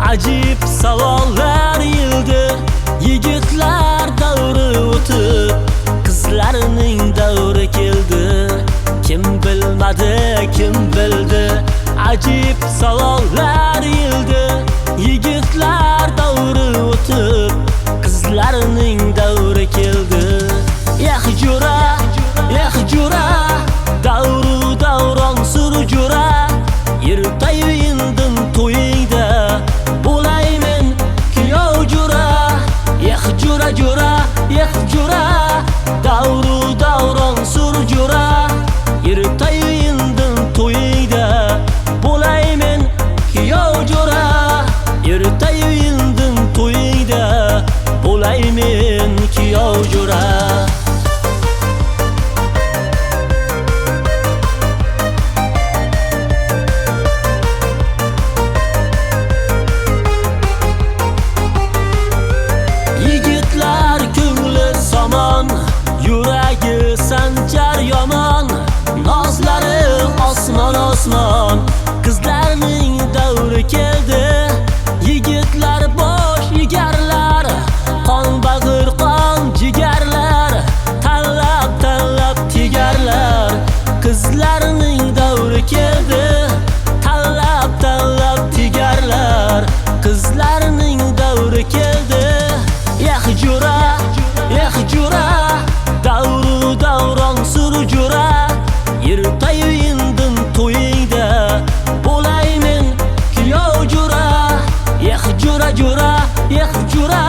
Ajib savollar yildi, yigitlar davri o'tib, qizlarning davri keldi. Kim bilmadi, kim bildi? Ajib savollar yildi, yigitlar davri o'tib, qizlarning davri keldi. Jura, jura, davru davron surjura, ertayu indin to'yingda bo'laymen kuyov jura. Jura, jura, jura, davru davron surjura, ertayu indin to'yingda bo'laymen kuyov jura. Ertayu indin to'yingda bo'laymen kuyov jura. Yuragi sanchar yomon, nozlari osmon osmon, qizlarning davri keldi. Yigitlar bosh egarlar, qon bag'ir qon jigarlar, tanlab tanlab tegarlar. Qizlarning davri keldi, tanlab tanlab tegarlar. Qizlarning davri keldi. Jura, jura, davru davron surjura, ertayu indin to'yingda bo'laymen kuyov jura. Jura, jura, jura,